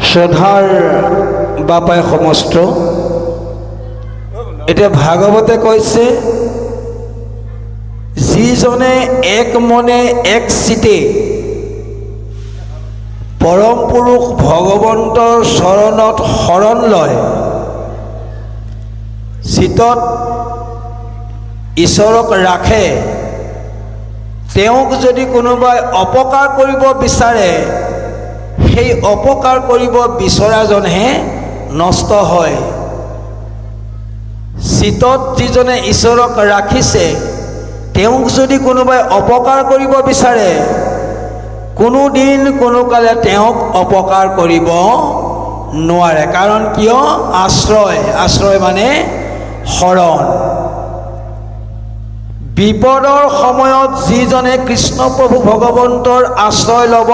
শ্ৰদ্ধাৰ বাপায় সমস্ত এটা ভাগৱতে কৈছে যিজনে এক মনে এক চিতে পৰম পুৰুষ ভগৱন্তৰ চৰণত শৰণ লয় চিতত ঈশ্বৰক ৰাখে তেওঁক যদি কোনোবাই অপকাৰ কৰিব বিচাৰে সেই অপকাৰ কৰিব বিচৰাজনহে নষ্ট হয় চিতত যিজনে ঈশ্বৰক ৰাখিছে তেওঁক যদি কোনোবাই অপকাৰ কৰিব বিচাৰে কোনোদিন কোনোকালে তেওঁক অপকাৰ কৰিব নোৱাৰে কাৰণ কিয় আশ্ৰয় মানে শৰণ বিপদৰ সময়ত যিজনে কৃষ্ণ প্ৰভু ভগৱন্তৰ আশ্ৰয় ল'ব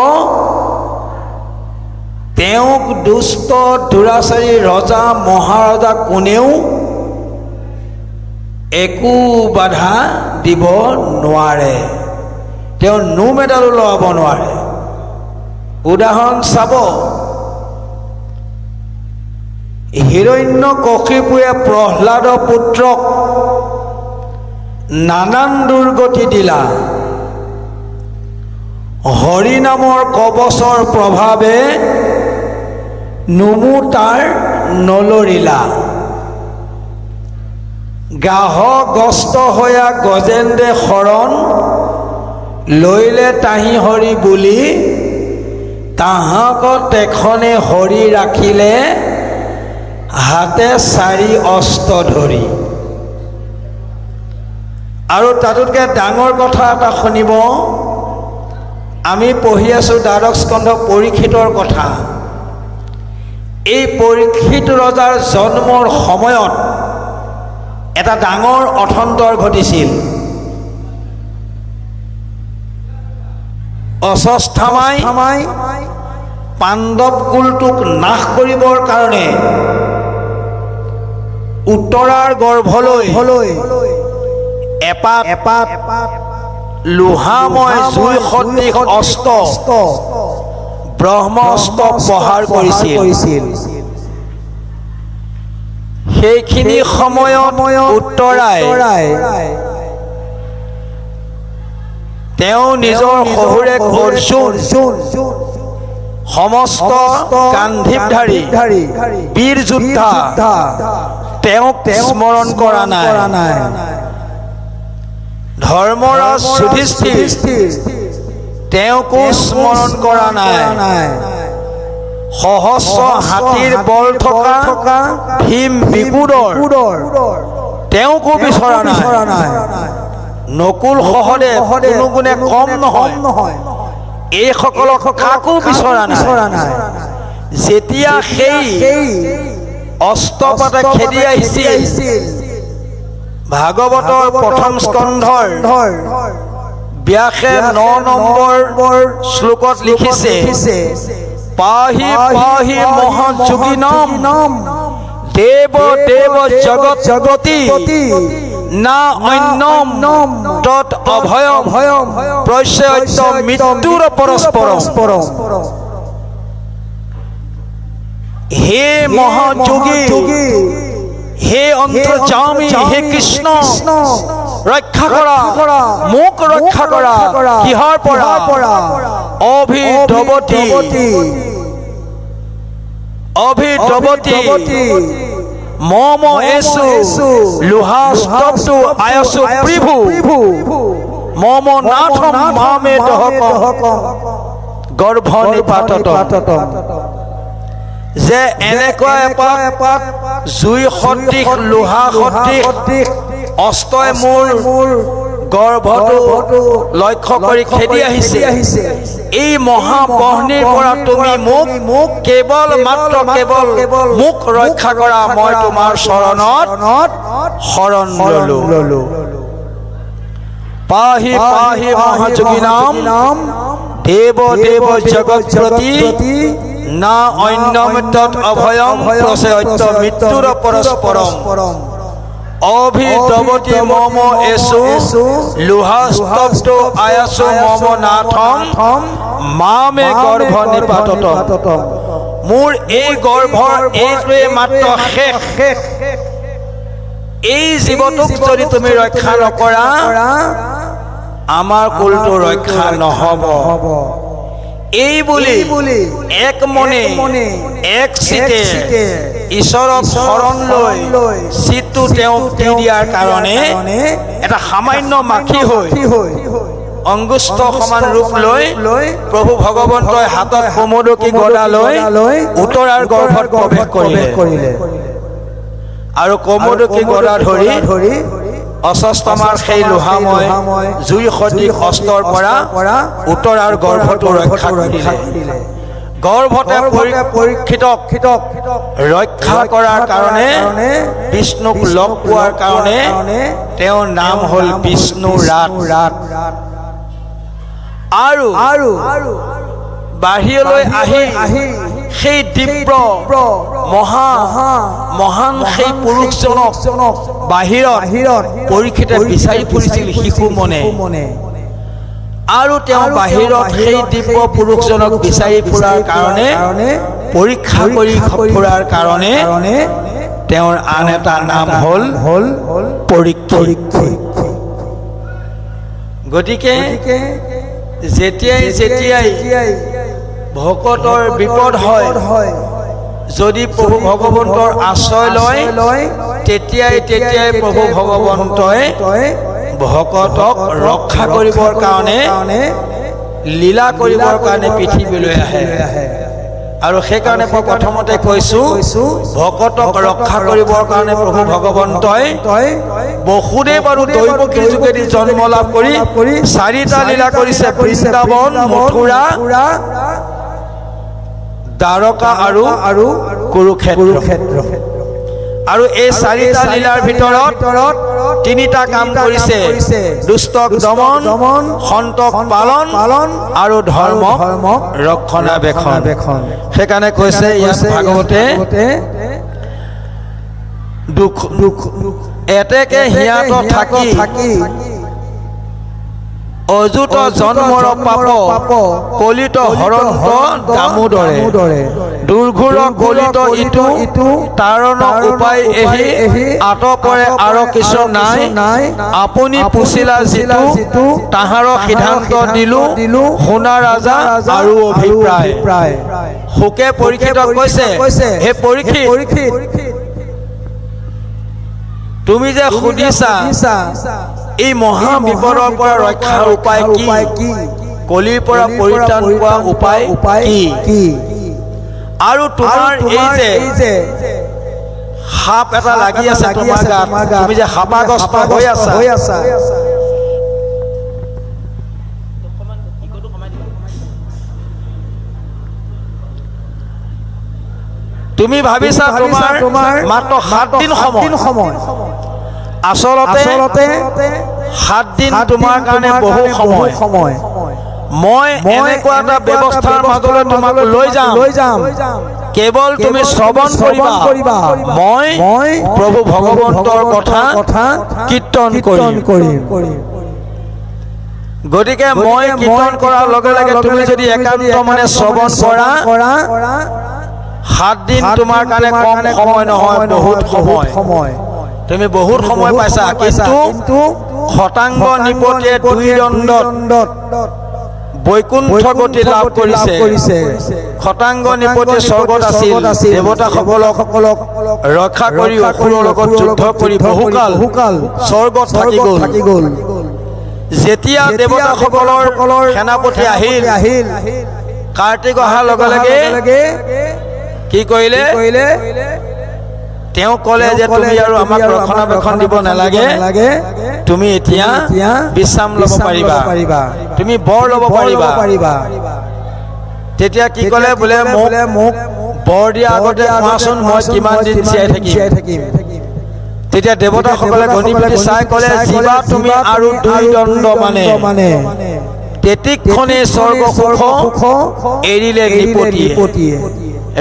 তেওঁক দুষ্ট দুৰাচাৰী ৰজা মহাৰজা কোনেও একো বাধা দিব নোৱাৰে তেওঁ নো মেডালো ল'ব নোৱাৰে উদাহৰণ চাব হিৰণ্যকশিপুৱে প্ৰহ্লাদৰ পুত্ৰক নানান দুৰ্গতি দিলা হৰি নামৰ কবচৰ প্ৰভাৱে নুমু তাৰ নলৰিলা গাহগ্ৰস্ত হৈয়া গজেন্দ্ৰে শৰণ লৈলে তাহি হৰি বুলি তাহাক তেখনে হৰি ৰাখিলে হাতে চাৰি অস্ত্ৰ ধৰি আৰু তাতোতকৈ ডাঙৰ কথা এটা শুনিব আমি পঢ়ি আছোঁ দ্বাদশ স্কন্ধ পৰীক্ষিতৰ কথা এই পৰীক্ষিত ৰজাৰ জন্মৰ সময়ত এটা ডাঙৰ অথন্তৰ ঘটিছিল অশ্বত্থামাই পাণ্ডৱ কুলটোক নাশ কৰিবৰ কাৰণে উত্তৰাৰ গৰ্ভলৈ এপাত লোহাময় জুই সদৃশ অস্ত্ৰ ব্ৰহ্মস্ত্ৰ প্ৰহাৰ কৰিছিল সেইখিনি সময়ত উত্তৰাই তেওঁ নিজৰ শহুৰেক অৰ্জুন সমস্ত গান্ধীৱধাৰী বীৰ যোদ্ধা তেওঁক স্মৰণ কৰা নাই ধৰ্মৰাজ যুধিষ্ঠিৰ তেওঁকো স্মৰণ কৰা নাই সহস্ৰ হাতীৰ বল থকা ভীম বিকুৰৰ তেওঁকো বিচৰা নাই নকুল সহদেৱ কোনো গুণে কম নহয় এইসকলক কাকো বিচৰা নাই যেতিয়া সেই অস্ত্ৰপাতে খেদি আহিছিল ভাগৱতৰ প্ৰথম স্কন্ধৰ ব্যাসে 9 নম্বৰ শ্লোকত লিখিছে পাহি পাহি মহাযোগিনাম দেৱ দেৱ জগত জগতি না অন্যম তৎ অভয়ম প্ৰস্যয়ত্য মৃত্যুৰ পৰস্পৰম হে মহাযোগী হে অন্তৰ্যামী হে কৃষ্ণ ৰক্ষা কৰা মোক ৰক্ষা কৰা কিহৰ পৰা অভিদ্ৰৱতী মম এসু লোহাস্তব্ধ আয়সু প্ৰিভু মম নাথম মামে দহক গৰ্ভ নিপাতত যে এনেকুৱা এপাত জুই সদৃশ লোহা সদৃশ অস্ত্ৰই মোৰ গৰ্ভটো লক্ষ্য কৰি খেদি আহিছে এই মহাবহ্নিৰ পৰা তুমি মোক কেৱল মোক ৰক্ষা কৰা মই তোমাৰ চৰণত শৰণ ললো পাহি পাহি মহাযোগিনাম দেৱ দেৱ জগৎপ্ৰতি না অন্যম তৎ অভয়ম প্ৰস্যয়ত্য মৃত্যুৰ পৰস্পৰম অভিদ্ৰবতী মম এসু লোহাস্তব্ধ আয়াসু মম নাথম মামে গৰ্ভ নিপাতত মোৰ এই গৰ্ভৰ এইটোৱে মাত্ৰ শেষ। এই জীৱটোক যদি তুমি ৰক্ষা নকৰা আমাৰ কুলটো ৰক্ষা নহব। এই বুলি এক মনে এক চিতে ঈশ্বৰক শৰণ লৈ চিতটো তেওঁক দি দিয়াৰ কাৰণে এটা সামান্য মাখি হৈ অংগুষ্ঠ সমান ৰূপ লৈ প্ৰভু ভগৱন্তই হাতত কোমোদকী গদা লৈ উত্তৰাৰ গৰ্ভত প্ৰৱেশ কৰিলে আৰু কোমোদকী গদা ধৰি অস্বস্থমাৰ সেই লোহাময় জুই সদৃশ অস্ত্ৰৰ পৰা উত্তৰাৰ গৰ্ভটো ৰক্ষা কৰিলে। গৰ্ভতে পৰীক্ষিতক ৰক্ষা কৰাৰ কাৰণে বিষ্ণুক লগ পোৱাৰ কাৰণে তেওঁৰ নাম হ'ল বিষ্ণু ৰাত। আৰু বাহিৰলৈ আহি সেই দিব্য মহান সেই পুৰুষজনক বাহিৰত পৰীক্ষিতে বিচাৰি ফুৰিছিল শিশু মনে। আৰু তেওঁ বাহিৰত সেই দিব্য পুৰুষজনক বিচাৰি ফুৰাৰ কাৰণে পৰীক্ষা কৰি ফুৰাৰ কাৰণে তেওঁৰ আন এটা নাম হ'ল পৰীক্ষিত। গতিকে যেতিয়াই ভকতৰ বিপদ হয় যদি প্ৰভু ভগৱন্তৰ আশ্ৰয় লয় তেতিয়াই প্ৰভু ভগৱন্তই ভকতক ৰক্ষা কৰিবৰ কাৰণে লীলা কৰিবৰ কাৰণে পৃথিৱীলৈ আহে। আৰু সেইকাৰণে মই প্ৰথমতে কৈছো ভকতক ৰক্ষা কৰিবৰ কাৰণে প্ৰভু ভগৱন্তই বসুদেৱ আৰু দৈৱকীৰ যোগেদি জন্ম লাভ কৰি 4টা লীলা কৰিছে, বৃন্দাবন, মথুৰা, দ্বাৰকা আৰু কুৰুক্ষেত্ৰ। আৰু এই 4টা লীলাৰ ভিতৰত 3টা কাম কৰিছে, দুষ্টক দমন, সন্তক পালন আৰু ধৰ্মক ৰক্ষণাবেক্ষণ। সেইকাৰণে কৈছে ইয়াত ভাগৱতে দুখ এতেকে হিয়াত থাকি অযুত জন্মৰ পাপ কলিত হৰন্ত দামোদৰে দুৰ্ঘোৰ কলিত ইটো তাৰণ উপায় এহি আতপৰে আৰু কিছু নাই আপুনি পুছিলা যিটো তাহাৰ সিদ্ধান্ত দিলো শুনা ৰাজা আৰু অভিপ্ৰায়। শুকে পৰীক্ষিতক কৈছে, হে পৰীক্ষিত তুমি যে সুধিছা এই মহা বিপদৰ পৰা ৰক্ষাৰ উপায় কি, কলিৰ পৰা পৰিত্ৰাণ পোৱা উপায় কি, আৰু তোমাৰ এই যে সাপ এটা লাগি আছে তোমাৰ গাত, তুমি যে সাপাগ্ৰস্ত হৈ আছা, তুমি ভাবিছা তোমাৰ মাত্ৰ 7 দিন সময়, আচলতে 7 দিন তোমাৰ কাৰণে বহু সময়। মই এনেকুৱা এটা ব্যৱস্থাৰ মাজলৈ তোমাক লৈ যাম, কেৱল তুমি শ্ৰৱণ কৰিবা, মই প্ৰভু ভগৱন্তৰ কথা কীৰ্তন কৰিম। গতিকে মই কীৰ্তন কৰাৰ লগে লগে তুমি যদি একান্ত মনে শ্ৰৱণ কৰা 7 দিন তোমাৰ কাৰণে কম সময় নহয়, বহুত সময়। তুমি বহুত সময় পাইছা, কিন্তু শতাংগ নিপতিয়ে 2 দণ্ডত বৈকুণ্ঠ গতি লাভ কৰিছে। শতাংগ নিপতি স্বৰ্গত আছিল, দেৱতাসকলক ৰক্ষা কৰি অসুৰৰ লগত যুদ্ধ কৰি বহুকাল স্বৰ্গত থাকি গ'ল। যেতিয়া দেৱতাসকলৰ সেনাপতি আহিল, কাৰ্তিক অহাৰ লগে লগে কি কৰিলে, তেওঁ ক'লে যে তুমি আৰু আমাক ৰক্ষণাবেক্ষণ দিব নালাগে, তুমি এতিয়া বিশ্ৰাম ল'ব পাৰিবা, তুমি বৰ ল'ব পাৰিবা। তেতিয়া কি ক'লে, বোলে মোক বৰ দিয়া আগতে কোৱাচোন মই কিমান দিন জীয়াই থাকিম। তেতিয়া দেৱতাসকলে গণি পিটি চাই ক'লে, জীৱা তুমি আৰু 2 দণ্ড মানে তেতিক্ষণে স্বৰ্গ সুখ এৰিলে নিপতিয়ে।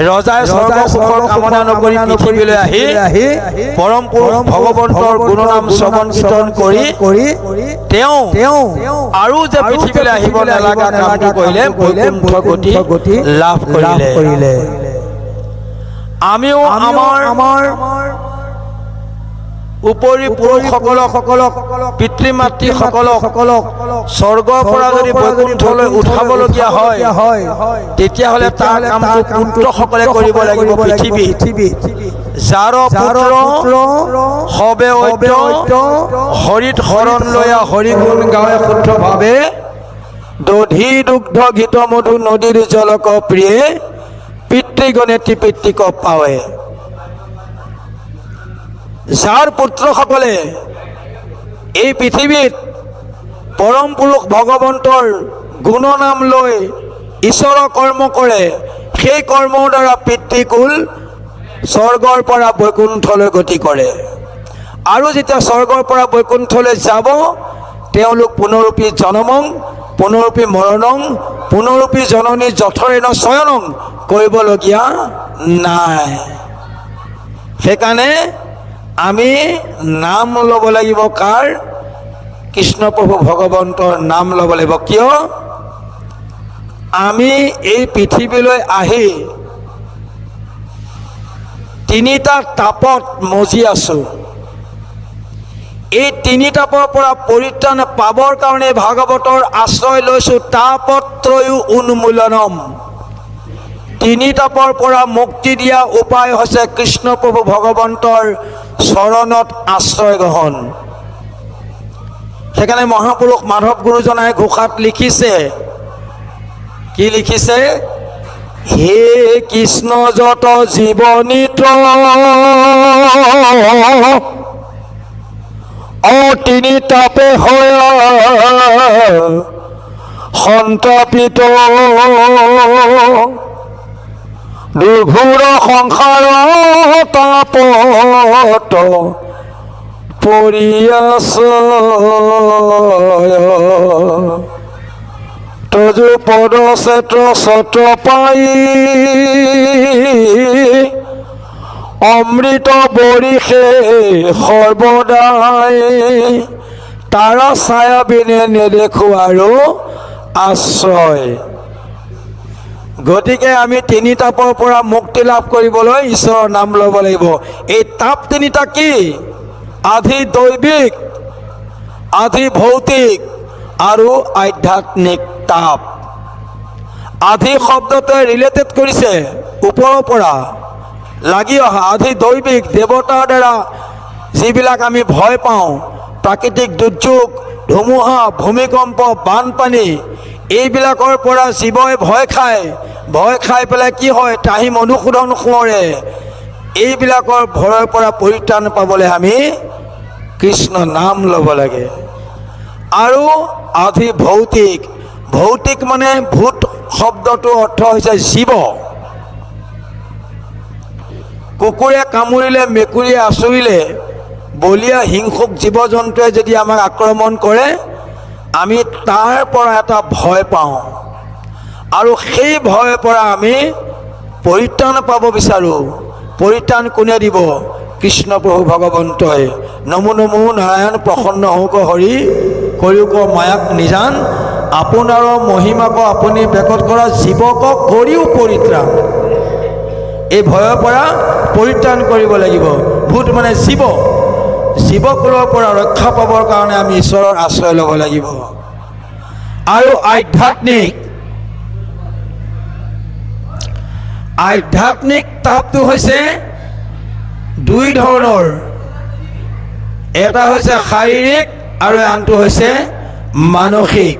ৰজাই স্বৰ্গ সুখৰ কামনা নকৰি পৃথিৱীলৈ আহি পৰম পুৰুষ ভগৱন্তৰ গুণনাম শ্ৰৱণ কীৰ্তন কৰি তেওঁ আৰু যে পৃথিৱীলৈ আহিব নলগা কামটো কৰিলে, বৈকুণ্ঠ গতি লাভ কৰিলে। আমিও আমাৰ উপৰি পুৰুষসকলক পিতৃ মাতৃসকলক স্বৰ্গৰ পৰা যদি বৈকুণ্ঠলৈ উঠাবলগীয়া হয় তেতিয়াহ'লে তাৰ কামটো পুত্ৰসকলে কৰিব লাগিব পৃথিৱীত। যাৰ পুত্ৰ সবে ঐক্য হৰিত শৰণ লয়া হৰি গুণ গাৱে শুদ্ধভাৱে দধি দুগ্ধ ঘিত মধু নদীৰ জলক প্ৰিয়ে পিতৃগণে পিতৃক পাৱে। যাৰ পুত্ৰসকলে এই পৃথিৱীত পৰম পুৰুষ ভগৱন্তৰ গুণনাম লৈ ঈশ্বৰৰ কৰ্ম কৰে, সেই কৰ্মৰ দ্বাৰা পিতৃকুল স্বৰ্গৰ পৰা বৈকুণ্ঠলৈ গতি কৰে। আৰু যেতিয়া স্বৰ্গৰ পৰা বৈকুণ্ঠলৈ যাব তেওঁলোক পুনৰূপী জনমং পুনৰূপী মৰণং পুনৰূপী জননী যথৰেণ শয়নং কৰিবলগীয়া নাই। সেইকাৰণে আমি নাম ল'ব লাগিব। কাৰ? কৃষ্ণ প্ৰভু ভগৱন্তৰ নাম ল'ব লাগিব। কিয়? আমি এই পৃথিৱীলৈ আহি তিনিটা তাপত মজি আছোঁ। এই তিনি তাপৰ পৰা পৰিত্ৰাণ পাবৰ কাৰণে ভাগৱতৰ আশ্ৰয় লৈছোঁ। তাপত্ৰয়ো উন্মূলনম। তিনি তাপৰ পৰা মুক্তি দিয়া উপায় হৈছে কৃষ্ণ প্ৰভু ভগৱন্তৰ চৰণত আশ্ৰয় গ্ৰহণ। সেইকাৰণে মহাপুৰুষ মাধৱ গুৰুজনাই ঘোষাত লিখিছে, কি লিখিছে? হে কৃষ্ণ যত জীৱনিত তিনি তাপে হয় সন্তাপিত দুৰ্ঘোৰ সংসাৰ তাপত পৰি তজু পদ চেত্ৰ ছত্ৰ পাই অমৃত বৰিষে সৰ্বদাই তাৰা ছায়া বিনে নেদেখো আৰু আশ্ৰয়। গতিকে আমি তিনি তাপৰ পৰা মুক্তি লাভ কৰিবলৈ ঈশ্বৰৰ নাম ল'ব লাগিব। এই তাপ তিনিটা কি? আধি দৈবিক, আধি ভৌতিক আৰু আধ্যাত্মিক তাপ। আধি শব্দটোৱে ৰিলেটেড কৰিছে ওপৰৰ পৰা লাগি অহা। আধি দৈবিক, দেৱতাৰ দ্বাৰা যিবিলাক আমি ভয় পাওঁ, প্ৰাকৃতিক দুৰ্যোগ, ধুমুহা, ভূমিকম্প, বানপানী, এইবিলাকৰ পৰা জীৱই ভয় খাই পেলাই কি হয়? তাহি মধুসূদন সোঁৱৰে। এইবিলাকৰ ভয়ৰ পৰা পৰিত্ৰাণ পাবলৈ আমি কৃষ্ণ নাম ল'ব লাগে। আৰু আধি ভৌতিক, ভৌতিক মানে ভূত শব্দটোৰ অৰ্থ হৈছে জীৱ। কুকুৰে কামুৰিলে, মেকুৰীয়ে আঁচুৰিলে, বলীয়া হিংসুক জীৱ জন্তুৱে যদি আমাক আক্ৰমণ কৰে আমি তাৰ পৰা এটা ভয় পাওঁ, আৰু সেই ভয়ৰ পৰা আমি পৰিত্ৰাণ পাব বিচাৰোঁ। পৰিত্ৰাণ কোনে দিব? কৃষ্ণ প্ৰভু ভগৱন্তই। নমো নমো নাৰায়ণ প্ৰসন্ন হৌক হৰি কৰিওক মায়াক নিজান আপোনাৰ মহিমাক আপুনি বেকত কৰা জীৱক কৰিও পৰিত্ৰাণ। এই ভয়ৰ পৰা পৰিত্ৰাণ কৰিব লাগিব। ভূত মানে জীৱ, জীৱকুলৰ পৰা ৰক্ষা পাবৰ কাৰণে আমি ঈশ্বৰৰ আশ্ৰয় ল'ব লাগিব। আৰু আধ্যাত্মিক তাপটো হৈছে দুই ধৰণৰ। এটা হৈছে শাৰীৰিক আৰু আনটো হৈছে মানসিক।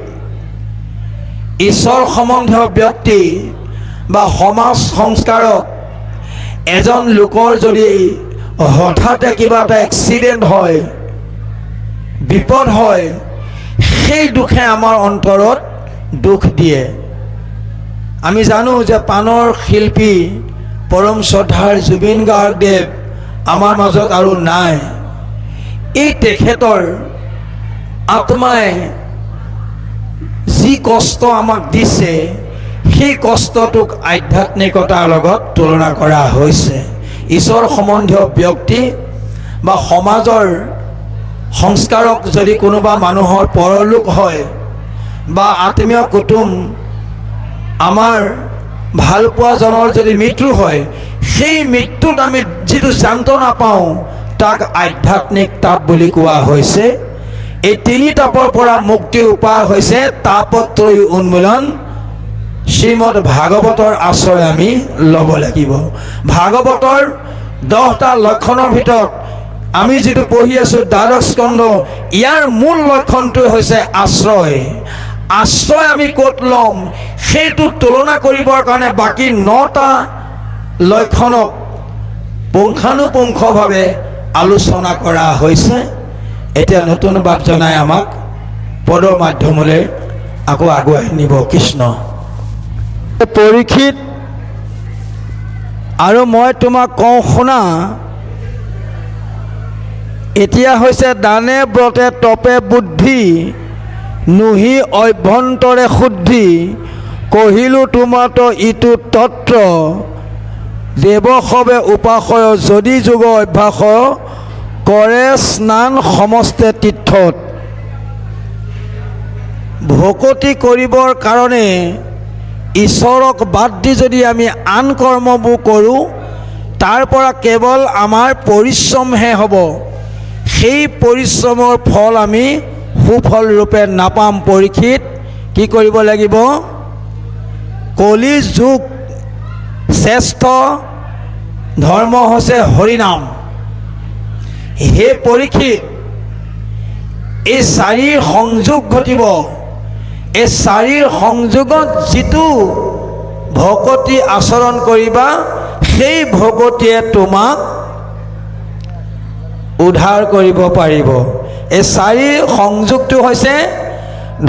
ঈশ্বৰ সম্বন্ধীয় ব্যক্তি বা সমাজ সংস্কাৰক এজন লোকৰ যদি হঠাতে কিবা এটা এক্সিডেণ্ট হয়, বিপদ হয়, সেই দুখে আমাৰ অন্তৰত দুখ দিয়ে। আমি জানো যে পাণৰ শিল্পী পৰম শ্ৰদ্ধাৰ জুবিন গাৰ্গদেৱ আমাৰ মাজত আৰু নাই। এই তেখেতৰ আত্মাই যি কষ্ট আমাক দিছে, সেই কষ্টটোক আধ্যাত্মিকতাৰ লগত তুলনা কৰা হৈছে। ঈশ্বৰ সম্বন্ধীয় ব্যক্তি বা সমাজৰ সংস্কাৰক যদি কোনোবা মানুহৰ পৰলোক হয় বা আত্মীয় কুটুম আমাৰ ভাল পোৱাজনৰ যদি মৃত্যু হয়, সেই মৃত্যুত আমি যিটো যান্ত্ৰণা পাওঁ তাক আধ্যাত্মিক তাপ বুলি কোৱা হৈছে। এই তিনি তাপৰ পৰা মুক্তিৰ উপায় হৈছে তাপত্ৰয়ী উন্মূলন। শ্ৰীমদ ভাগৱতৰ আশ্ৰয় আমি ল'ব লাগিব। ভাগৱতৰ 10টা লক্ষণৰ ভিতৰত আমি যিটো পঢ়ি আছোঁ দ্বাদশ স্কন্ধ, ইয়াৰ মূল লক্ষণটো হৈছে আশ্ৰয়। আশ্ৰয় আমি ক'ত ল'ম সেইটো তুলনা কৰিবৰ কাৰণে বাকী 9টা লক্ষণক পুংখানুপুংখভাৱে আলোচনা কৰা হৈছে। এতিয়া নতুন বাট জনাই আমাক পদৰ মাধ্যমলৈ আকৌ আগুৱাই নিব কৃষ্ণ। পৰীক্ষিত আৰু মই তোমাক কওঁ শুনা, এতিয়া হৈছে দানে ব্ৰতে তপে বুদ্ধি, নুহি অভ্যন্তৰে শুদ্ধি, কহিলোঁ তোমাতো ইটো তত্ত্ব, দেৱসৱে উপাসয় যদি যোগ অভ্যাসয়, কৰে স্নান সমস্তে তীৰ্থত। ভকতি কৰিবৰ কাৰণে ঈশ্বৰক বাদ দি যদি আমি আন কৰ্মবোৰ কৰোঁ, তাৰ পৰা কেৱল আমাৰ পৰিশ্ৰমহে হ'ব। সেই পৰিশ্ৰমৰ ফল আমি সুফল ৰূপে নাপাম। পৰীক্ষিত কি কৰিব লাগিব? কলি যুগ শ্ৰেষ্ঠ ধৰ্ম হৈছে হৰিনাম। হে পৰীক্ষিত, এই চাৰিৰ সংযোগ ঘটিব। এই চাৰিৰ সংযোগত যিটো ভকতি আচৰণ কৰিবা, সেই ভকতিয়ে তোমাক উদ্ধাৰ কৰিব পাৰিব। এই চাৰিৰ সংযোগটো হৈছে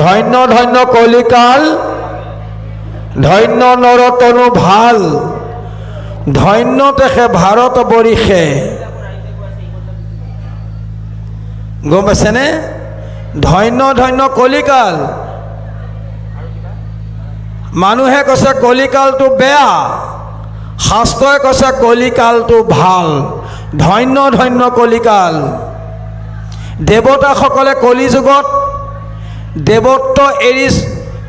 ধন্য ধন্য কলিকাল, ধন্য নৰতনু ভাল, ধন্য তেখে ভাৰত বৰিষে। গম পাইছেনে? ধন্য ধন্য কলিকাল। মানুহে কৈছে কলিকালটো বেয়া, শাস্ত্ৰই কৈছে কলিকালটো ভাল। ধন্য ধন্য কলিকাল। দেৱতাসকলে কলিযুগত দেৱত্ব এৰি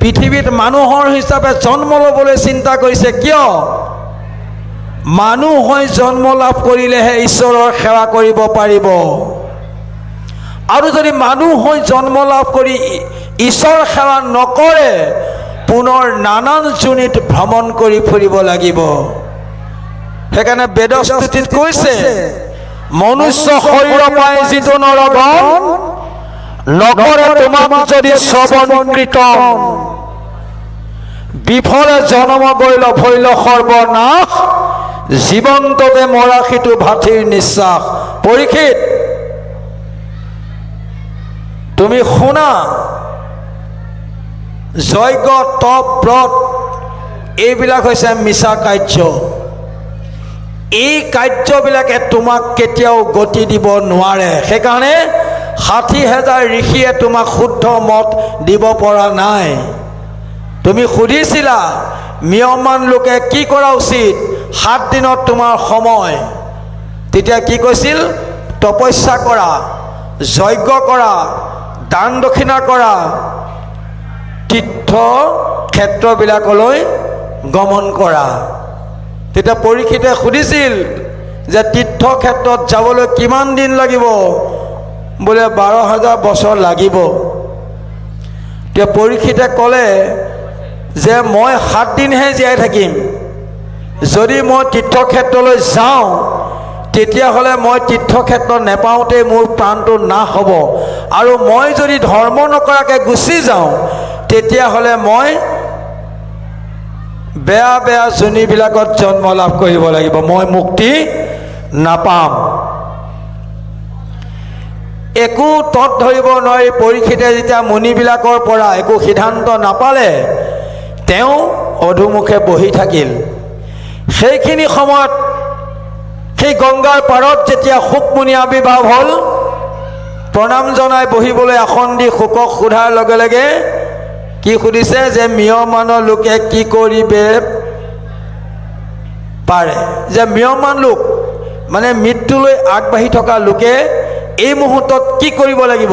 পৃথিৱীত মানুহৰ হিচাপে জন্ম ল'বলৈ চিন্তা কৰিছে। কিয়? মানুহ হৈ জন্ম লাভ কৰিলেহে ঈশ্বৰৰ সেৱা কৰিব পাৰিব। আৰু যদি মানুহ হৈ জন্ম লাভ কৰি ঈশ্বৰ সেৱা নকৰে, পুনৰ নানান যোনিত ভ্ৰমণ কৰি ফুৰিব লাগিব। সেইকাৰণে বেদস্তুতিত কৈছে, মনুষ্য শৰীৰ পাই যিটো নৰগণ, নকৰে তোমাক যদি শ্ৰৱণ কীৰ্তন, বিফলে জন্ম গৈল ভৈল সৰ্বনাশ, জীৱন্ততে মৰাশীটো ভাতিৰ নিশ্বাস। পৰীক্ষিত তুমি শুনা, যজ্ঞ তপ ব্ৰত এইবিলাক হৈছে মিছা কাৰ্য। এই কাৰ্যবিলাকে তোমাক কেতিয়াও গতি দিব নোৱাৰে। সেইকাৰণে 60,000 ঋষিয়ে তোমাক শুদ্ধ মত দিব পৰা নাই। তুমি সুধিছিলা নিয়মমান লোকে কি কৰা উচিত, 7 দিনত তোমাৰ সময়। তেতিয়া কি কৈছিল? তপস্যা কৰা, যজ্ঞ কৰা, দান দক্ষিণা কৰা, তীৰ্থ ক্ষেত্ৰবিলাকলৈ গমন কৰা। তেতিয়া পৰীক্ষিতে সুধিছিল যে তীৰ্থ ক্ষেত্ৰত যাবলৈ কিমান দিন লাগিব? বোলে 12,000 বছৰ লাগিব। তেতিয়া পৰীক্ষিতে ক'লে যে মই 7 দিনহে জীয়াই থাকিম। যদি মই তীৰ্থক্ষেত্ৰলৈ যাওঁ, তেতিয়াহ'লে মই তীৰ্থক্ষেত্ৰ নেপাওঁতেই মোৰ প্ৰাণটো নাশ হ'ব। আৰু মই যদি ধৰ্ম নকৰাকৈ গুচি যাওঁ, তেতিয়াহ'লে মই বেয়া বেয়া যোনিবিলাকত জন্ম লাভ কৰিব লাগিব, মই মুক্তি নাপাম। একো তত ধৰিব নোৱাৰি পৰীক্ষিতে যেতিয়া মুনিবিলাকৰ পৰা একো সিদ্ধান্ত নাপালে, তেওঁ অধুমুখে বহি থাকিল। সেইখিনি সময়ত সেই গংগাৰ পাৰত যেতিয়া শুকমুনি আৱিৰ্ভাৱ হ'ল, প্ৰণাম জনাই বহিবলৈ আসন দি শুকক সোধাৰ লগে লগে কি সুধিছে যে মিয়মানৰ লোকে কি কৰিবে পাৰে? যে মিয়মান লোক মানে মৃত্যুলৈ আগবাঢ়ি থকা লোকে এই মুহূৰ্তত কি কৰিব লাগিব?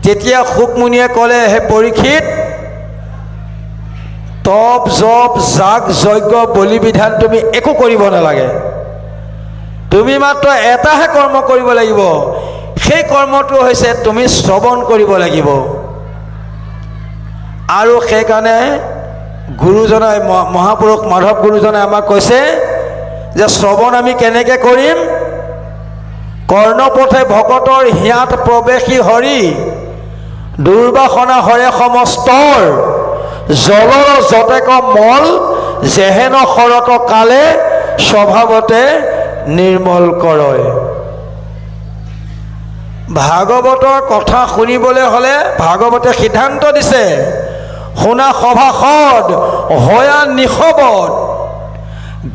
তেতিয়া শুকমুনিয়ে ক'লে, হে পৰীক্ষিত, তপ জপ যাগ যজ্ঞ বলি বিধান তুমি একো কৰিব নালাগে। তুমি মাত্ৰ এটাহে কৰ্ম কৰিব লাগিব, সেই কৰ্মটো হৈছে তুমি শ্ৰৱণ কৰিব লাগিব। আৰু সেইকাৰণে গুৰুজনে মহাপুৰুষ মাধৱ গুৰুজনে আমাক কৈছে যে শ্ৰৱণ আমি কেনেকৈ কৰিম? কৰ্ণপথে ভকতৰ হিয়াত প্ৰৱেশী হৰি, দুৰ্বাসনা হৰে সমস্তৰ, জলৰ যতেক মল, যেহেন শৰত কালে স্বভাৱতে নিৰ্মল কৰয়। ভাগৱতৰ কথা শুনিবলৈ হ'লে ভাগৱতে সিদ্ধান্ত দিছে, শুনা সভাসদ হয়া নিশবদ,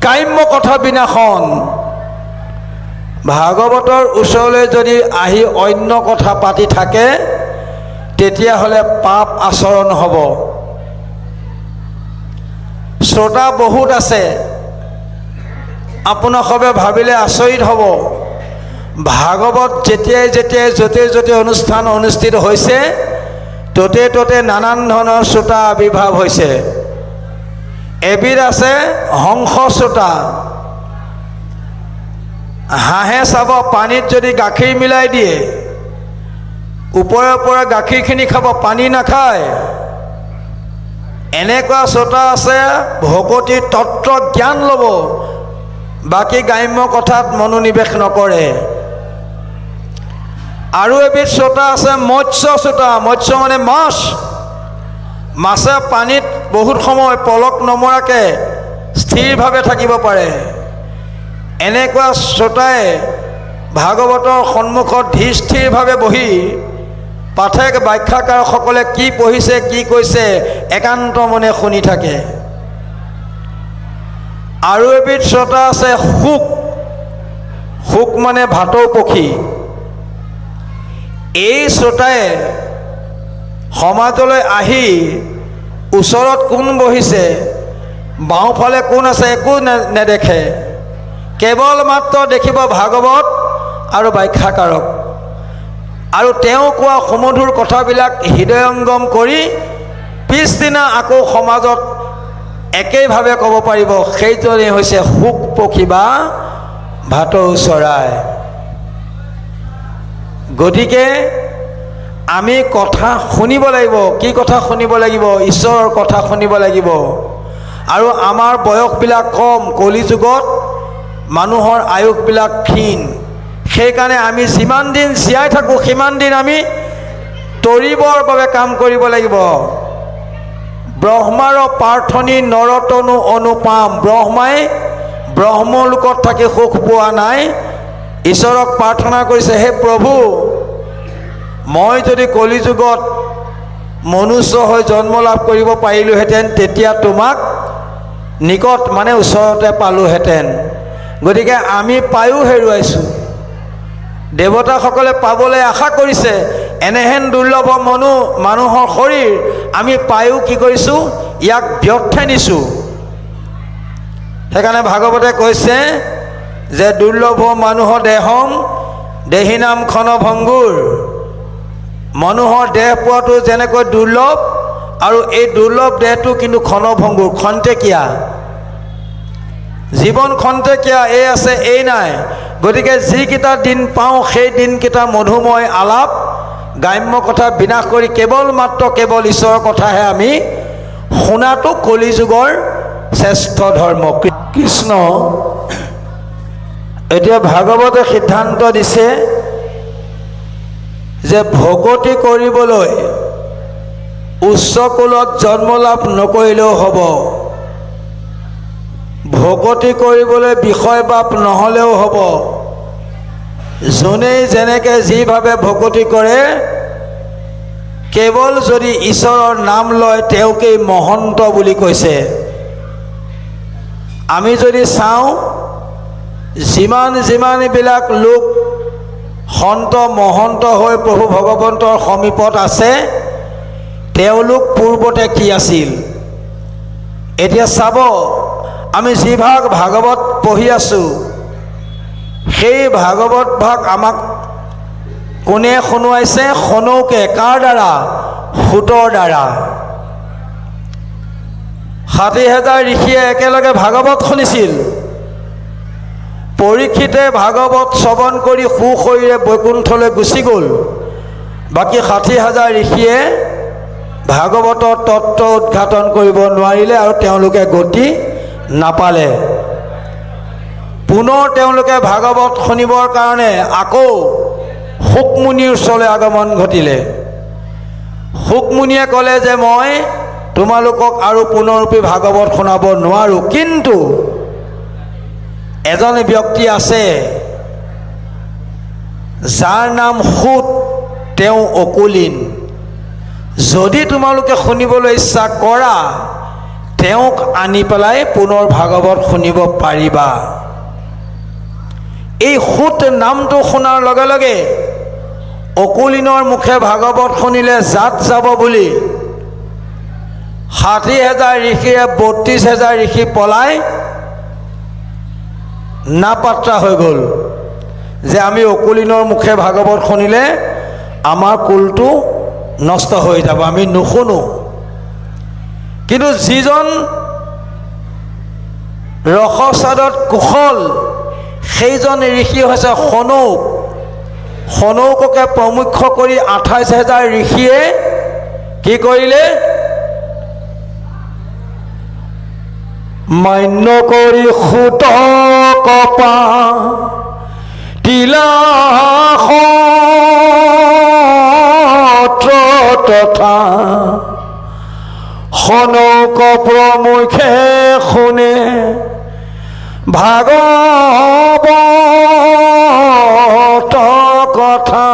গ্ৰাম্য কথা বিনাশন। ভাগৱতৰ ওচৰলৈ যদি আহি অন্য কথা পাতি থাকে তেতিয়াহ'লে পাপ আচৰণ হ'ব। শ্ৰোতা বহুত আছে, আপোনাক সবে ভাবিলে আচৰিত হ'ব। ভাগৱত যেতিয়াই যেতিয়াই য'তে য'তে অনুষ্ঠান অনুষ্ঠিত হৈছে ত'তে ত'তে নানান ধৰণৰ শ্ৰোতা আৱিৰ্ভাৱ হৈছে। এবিধ আছে হংস শ্ৰোতা। হাঁহে চাব পানীত যদি গাখীৰ মিলাই দিয়ে, ওপৰে ওপৰে গাখীৰখিনি খাব, পানী নাখায়। এনেকুৱা শ্ৰোতা আছে ভকতিৰ তত্ত্ব জ্ঞান ল'ব, বাকী গ্ৰাম্য কথাত মনোনিৱেশ নকৰে। আৰু এবিধ শ্ৰোতা আছে মৎস্য শ্ৰোতা। মৎস্য মানে মাছ। মাছে পানীত বহুত সময় পলক নমৰাকৈ স্থিৰভাৱে থাকিব পাৰে। এনেকুৱা শ্ৰোতাই ভাগৱতৰ সন্মুখত ধীৰ স্থিৰভাৱে বহি পাঠক ব্যাখ্যাকাৰসকলে কি পঢ়িছে কি কৈছে একান্ত মনে শুনি থাকে। আৰু এবিধ শ্ৰোতা আছে শুক। শুক মানে ভাটৌ পক্ষী। এই শ্ৰোতাই সমাজলৈ আহি ওচৰত কোন বহিছে, বাওঁফালে কোন আছে একো নেদেখে, কেৱল মাত্ৰ দেখিব ভাগৱত আৰু ব্যাখ্যাকাৰক। আৰু তেওঁ কোৱা সুমধুৰ কথাবিলাক হৃদয়ংগম কৰি পিছদিনা আকৌ সমাজত একেইভাৱে ক'ব পাৰিব, সেইজনেই হৈছে শুক পক্ষী বা ভাটৌ চৰাই। গতিকে আমি কথা শুনিব লাগিব। কি কথা শুনিব লাগিব? ঈশ্বৰৰ কথা শুনিব লাগিব। আৰু আমাৰ বয়সবিলাক কম, কলিযুগত মানুহৰ আয়ুসবিলাক ক্ষীণ। সেইকাৰণে আমি যিমান দিন জীয়াই থাকোঁ সিমান দিন আমি তৰিবৰ বাবে কাম কৰিব লাগিব। ব্ৰহ্মাৰ প্ৰাৰ্থনী নৰতনু অনুপাম। ব্ৰহ্মাই ব্ৰহ্মলোকত থাকি সুখ পোৱা নাই, ঈশ্বৰক প্ৰাৰ্থনা কৰিছে, হে প্ৰভু, মই যদি কলিযুগত মনুষ্য হৈ জন্ম লাভ কৰিব পাৰিলোহেঁতেন তেতিয়া তোমাক নিকট মানে ওচৰতে পালোহেঁতেন। গতিকে আমি পায়ো হেৰুৱাইছোঁ। দেৱতাসকলে পাবলৈ আশা কৰিছে, এনেহেন দুৰ্লভ মানুহৰ শৰীৰ আমি পায়ো কি কৰিছোঁ? ইয়াক ব্যৰ্থে নিছোঁ। সেইকাৰণে ভাগৱতে কৈছে যে দুৰ্লভ মানুহৰ দেহম দেহিনাম ক্ষণভংগুৰ। মানুহৰ দেহ পোৱাটো যেনেকৈ দুৰ্লভ, আৰু এই দুৰ্লভ দেহটো কিন্তু ক্ষণভংগুৰ, খন্তেকীয়া। জীৱন খন্তেকীয়া, এই আছে এই নাই। গতিকে যিকেইটা দিন পাওঁ সেই দিনকেইটা মধুময় আলাপ গ্ৰাম্য কথা বিনাশ কৰি কেৱল মাত্ৰ কেৱল ঈশ্বৰৰ কথাহে আমি শুনাটো কলিযুগৰ শ্ৰেষ্ঠ ধৰ্ম। কৃষ্ণ এতিয়া ভাগৱতে সিদ্ধান্ত দিছে যে ভকতি কৰিবলৈ উচ্চ কুলত জন্ম লাভ নকৰিলেও হ'ব, ভকতি কৰিবলৈ বিষয় বাপ নহ'লেও হ'ব। যোনেই যেনেকৈ যিভাৱে ভকতি কৰে, কেৱল যদি ঈশ্বৰৰ নাম লয় তেওঁকেই মহন্ত বুলি কৈছে। আমি যদি চাওঁ যিমানবিলাক লোক সন্ত মহন্ত হৈ প্ৰভু ভগৱন্তৰ সমীপত আছে, তেওঁলোক পূৰ্বতে কি আছিল? এতিয়া চাব, আমি যিভাগ ভাগৱত পঢ়ি আছোঁ সেই ভাগৱত ভাগ আমাক কোনে শুনোৱাইছে? সনৌকে। কাৰ দ্বাৰা? সুতৰ দ্বাৰা। 60,000 ঋষিয়ে একেলগে ভাগৱত শুনিছিল। পৰীক্ষিতে ভাগৱত শ্ৰৱণ কৰি সুশৰীৰে বৈকুণ্ঠলৈ গুচি গ'ল। বাকী 60,000 ঋষিয়ে ভাগৱতৰ তত্ত্ব উদ্ঘাটন কৰিব নোৱাৰিলে আৰু তেওঁলোকে গতি নাপালে। পুনৰ তেওঁলোকে ভাগৱত শুনিবৰ কাৰণে আকৌ শুকমুনিৰ ওচৰলৈ আগমন ঘটিলে। শুকমুনিয়ে ক'লে যে মই তোমালোকক আৰু পুনৰূপী ভাগৱত শুনাব নোৱাৰোঁ, কিন্তু এজন ব্যক্তি আছে যাৰ নাম সুত, তেওঁ অকুলীন। যদি তোমালোকে শুনিবলৈ ইচ্ছা কৰা তেওঁক আনি পেলাই পুনৰ ভাগৱত শুনিব পাৰিবা। এই সুত নামটো শুনাৰ লগে লগে অকুলীনৰ মুখে ভাগৱত শুনিলে জাত যাব বুলি 60,000 ঋষিৰে 32,000 ঋষি পলাই নাপাত্ৰা হৈ গ'ল যে আমি অকুলীনৰ মুখে ভাগৱত শুনিলে আমাৰ কুলটো নষ্ট হৈ যাব, আমি নুশুনো। কিন্তু যিজন ৰসচাদত কুশল সেইজন ঋষি হৈছে সনৌক। সনৌককে প্ৰমুখ্য কৰি 28,000 ঋষিয়ে কি কৰিলে? মান্য কৰি সুত কপা তিলা তথা সনৌক প্ৰমুখে শুনে ভাগৱত কথা।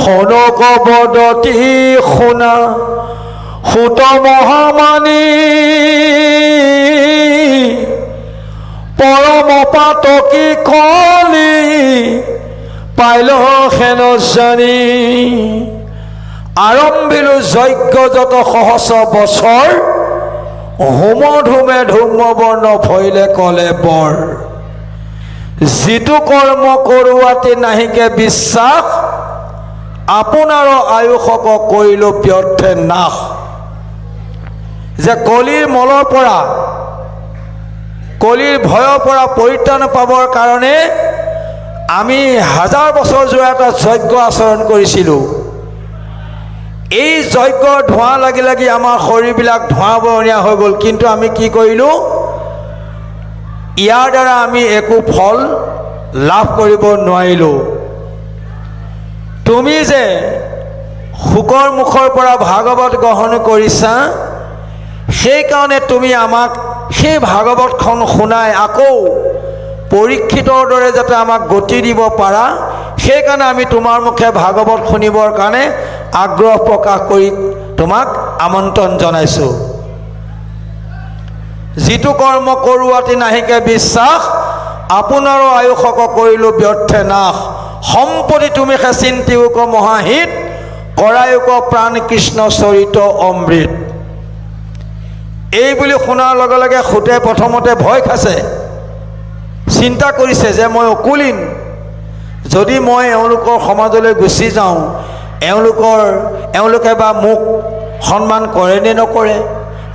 সনৌক বদতি শুনা সুত মহামানী পৰম পাতকী কলি পাইল হেন জানি। আৰম্ভিলো যজ্ঞ যত সহস্ৰ বছৰ হোম ধুমে ধূম্ৰবৰ্ণ ভৈলে কলে বৰ। যিটো কৰ্ম কৰোৱাতে নাহিকে বিশ্বাস আপোনাৰ আয়ুসক কৰিলো ব্যৰ্থে নাশ। যে কলিৰ মলৰ পৰা কলিৰ ভয়ৰ পৰা পৰিত্ৰাণ পাবৰ কাৰণে আমি 1000 বছৰ জোৰা এটা যজ্ঞ আচৰণ কৰিছিলোঁ। এই যজ্ঞৰ ধোঁৱা লাগি লাগি আমাৰ শৰীৰবিলাক ধোঁৱা বৰণীয়া হৈ গ'ল, কিন্তু আমি কি কৰিলোঁ? ইয়াৰ দ্বাৰা আমি একো ফল লাভ কৰিব নোৱাৰিলোঁ। তুমি যে শুকৰ মুখৰ পৰা ভাগৱত গ্ৰহণ কৰিছা, সেইকাৰণে তুমি আমাক সেই ভাগৱতখন শুনাই আকৌ পৰীক্ষিতৰ দৰে যাতে আমাক গতি দিব পাৰা, সেইকাৰণে আমি তোমাৰ মুখে ভাগৱত শুনিবৰ কাৰণে আগ্ৰহ প্ৰকাশ কৰি তোমাক আমন্ত্ৰণ জনাইছোঁ। যিটো কৰ্ম কৰোৱাতে নাহিকে বিশ্বাস আপোনাৰো আয়ুসক কৰিলোঁ ব্যৰ্থে নাশ। সম্পত্তি তুমি সে চিন্তিওক মহাহিত কৰায়ুক প্ৰাণ কৃষ্ণ চৰিত অমৃত। এই বুলি শুনাৰ লগে লগে সুতে প্ৰথমতে ভয় খাইছে, চিন্তা কৰিছে যে মই অকুলীন, যদি মই এওঁলোকৰ সমাজলৈ গুচি যাওঁ এওঁলোকে বা মোক সন্মান কৰে নে নকৰে,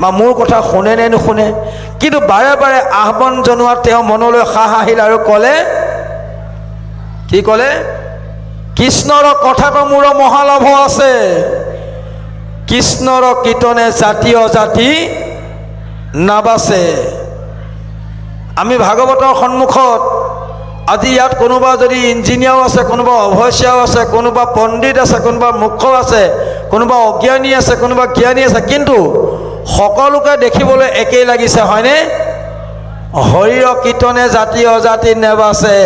বা মোৰ কথা শুনে নে নুশুনে। কিন্তু বাৰে বাৰে আহ্বান জনোৱা তেওঁ মনলৈ সাহ আহিল আৰু ক'লে, কি ক'লে? কৃষ্ণৰ কথাটো মোৰ মহালাভ আছে। কৃষ্ণৰ কীৰ্তনে জাতি অজাতি নাবাচে। আমি ভাগৱতৰ সন্মুখত আজি ইয়াত কোনোবা যদি ইঞ্জিনিয়াৰো আছে, কোনোবা অৱশ্যেও আছে, কোনোবা পণ্ডিত আছে, কোনোবা মুখ্য আছে, কোনোবা অজ্ঞানী আছে, কোনোবা জ্ঞানী আছে, কিন্তু সকলোকে দেখিবলৈ একেই লাগিছে, হয়নে? হৰিৰ কীৰ্তনে জাতি অজাতি নেবাচে,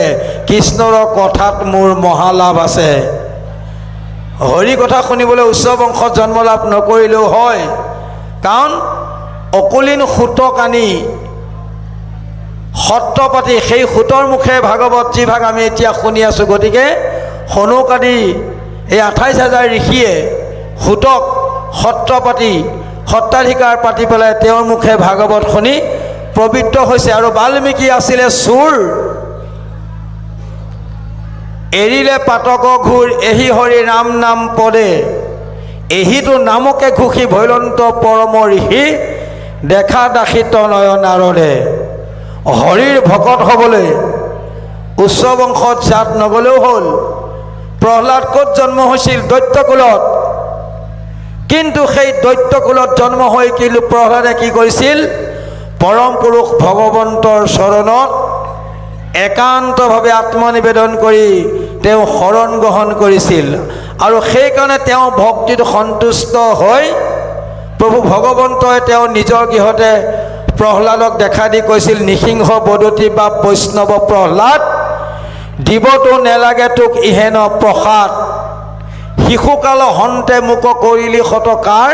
কৃষ্ণৰ কথাত মোৰ মহালাভ আছে। হৰি কথা শুনিবলৈ উচ্চ বংশত জন্ম লাভ নকৰিলেও হয়, কাৰণ অকুলীন সুতক আনি সত্ৰ পাতি সেই সুতৰ মুখে ভাগৱত যি ভাগ আমি এতিয়া শুনি আছোঁ। গতিকে সনৌক আদি এই 28,000 ঋষিয়ে সুতক সত্ৰ পাতি সত্ৰাধিকাৰ পাতি পেলাই তেওঁৰ মুখে ভাগৱত শুনি পবিত্ৰ হৈছে। আৰু বাল্মীকি আছিলে চোৰ, এৰিলে পাতক ঘূৰ এহি হৰি ৰাম নাম পদে, এহিটো নামকে ঘোষি ভৈৰন্ত পৰম ঋষি দেখা দাসিত নয়নাৰৰে। হৰিৰ ভকত হ'বলৈ উচ্চ বংশত জাত নগ'লেও হ'ল। প্ৰহ্লাদ ক'ত জন্ম হৈছিল? দৈত্যকুলত। কিন্তু সেই দৈত্যকুলত জন্ম হৈ কিন্তু প্ৰহ্লাদে কি কৰিছিল? পৰম পুৰুষ ভগৱন্তৰ চৰণত একান্তভাৱে আত্মনিবেদন কৰি তেওঁ শৰণ গ্ৰহণ কৰিছিল। আৰু সেইকাৰণে তেওঁ ভক্তিত সন্তুষ্ট হৈ প্ৰভু ভগৱন্তই তেওঁ নিজৰ গৃহতে প্ৰহ্লাদক দেখা দি কৈছিল, নিসিংহ বদতি বা বৈষ্ণৱ প্ৰহ্লাদ, দিবতো নেলাগে তোক ইহেন প্ৰসাদ। শিশুকাল হন্তে মোক কৰিলি শতকাৰ,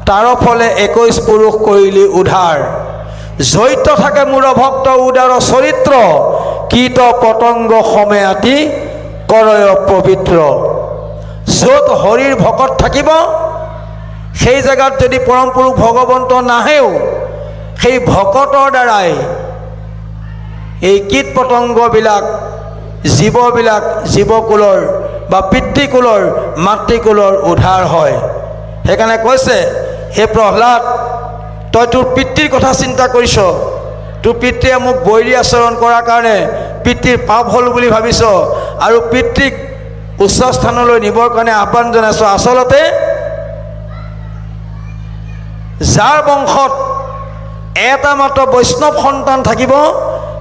তাৰ ফলে 21 পুৰুষ কৰিলি উদ্ধাৰ। জড়িত থাকে মূৰ ভক্ত উদাৰ চৰিত্ৰ, কীট পতংগ সমে আতি কৰয় পবিত্ৰ। য'ত হৰিৰ ভকত থাকিব সেই জেগাত যদি পৰম পুৰুষ ভগৱন্ত নাহেও, সেই ভকতৰ দ্বাৰাই এই কীট পতংগবিলাক জীৱবিলাক জীৱকুলৰ বা পিতৃকুলৰ মাতৃকুলৰ উদ্ধাৰ হয়। সেইকাৰণে কৈছে, হে প্ৰহ্লাদ, তই তোৰ পিতৃৰ কথা চিন্তা কৰিছ। তোৰ পিতৃয়ে মোক বৈৰী আচৰণ কৰাৰ কাৰণে পিতৃৰ পাপ হ'ল বুলি ভাবিছ আৰু পিতৃক উচ্চ স্থানলৈ নিবৰ কাৰণে আহ্বান জনাইছ। আচলতে যাৰ বংশত এটা মাত্ৰ বৈষ্ণৱ সন্তান থাকিব,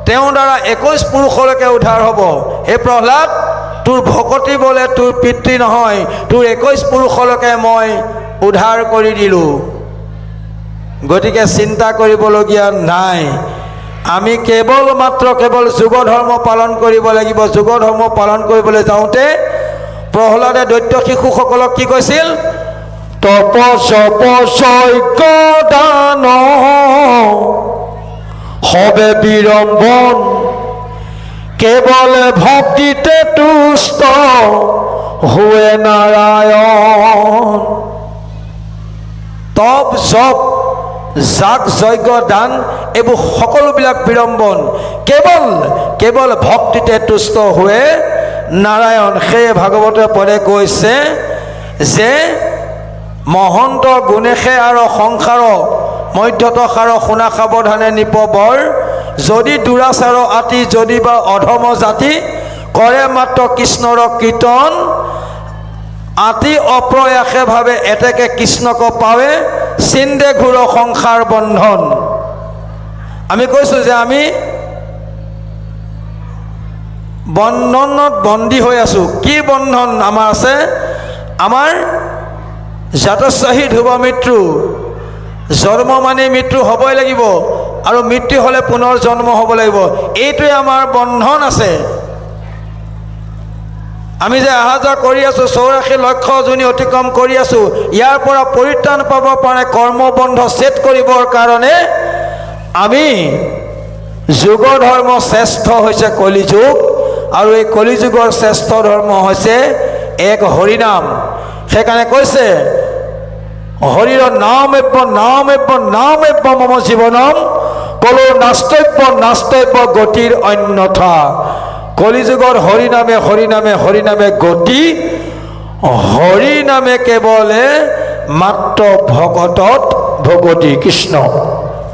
তেওঁৰ দ্বাৰা 21 পুৰুষলৈকে উদ্ধাৰ হ'ব। হে প্ৰহ্লাদ, তোৰ ভকতি বলে তোৰ পিতৃ নহয়, তোৰ 21 পুৰুষলৈকে মই উদ্ধাৰ কৰি দিলোঁ। গতিকে চিন্তা কৰিবলগীয়া নাই। আমি কেৱল যুগ ধৰ্ম পালন কৰিব লাগিব। যুগ ধৰ্ম পালন কৰিবলৈ যাওঁতে প্ৰহ্লাদে দৈত্য শিশুসকলক কি কৈছিল? তপ জপ যজ্ঞ দান হবে বিড়ম্বন, কেৱল ভক্তিতে তুষ্ট হুৱে নাৰায়ণ। তপ জপ যাগ যজ্ঞ দান এইবোৰ সকলোবিলাক বিড়ম্বন, কেৱল ভক্তিতে তুষ্ট হুৱে নাৰায়ণ। সেই ভাগৱতে পদে কৈছে যে মহন্ত গুণেশে আৰু সংসাৰ মধ্যত সাৰ শুনা সাৱধানে নিপ বৰ, যদি দুৰাচাৰ আতি যদি বা অধম জাতি কৰে মাত্ৰ কৃষ্ণৰ কীৰ্তন, আতি অপ্ৰয়াসে ভাৱে এতেকে কৃষ্ণক পাৱে, চিন্দে ঘূৰ সংসাৰ বন্ধন। আমি কৈছোঁ যে আমি বন্ধনত বন্দী হৈ আছোঁ। কি বন্ধন আমাৰ আছে? আমাৰ জাতস্বাহী ধ্ৰুৱ মৃত্যু। জন্ম মানে মৃত্যু হ'বই লাগিব আৰু মৃত্যু হ'লে পুনৰ জন্ম হ'ব লাগিব। এইটোৱে আমাৰ বন্ধন আছে। আমি যে অহা যোৱা কৰি আছোঁ, 84 লক্ষ যোনি অতিক্ৰম কৰি আছোঁ, ইয়াৰ পৰা পৰিত্ৰাণ পাব পাৰে কৰ্মবন্ধ ছেদ কৰিবৰ কাৰণে আমি যুগ ধৰ্ম শ্ৰেষ্ঠ হৈছে কলিযুগ, আৰু এই কলিযুগৰ শ্ৰেষ্ঠ ধৰ্ম হৈছে এক হৰিনাম। সেইকাৰণে কৈছে, হৰিৰ নামেব্য নামেব্য নামেব্য মম জীৱনম, কলো নাস্তব্য গতিৰ অন্যথা। কলিযুগৰ হৰিনামে হৰিনামে হৰিনামে গতি, হৰিনামে কেৱলে মাত্ৰ ভকতত ভগতি। কৃষ্ণ।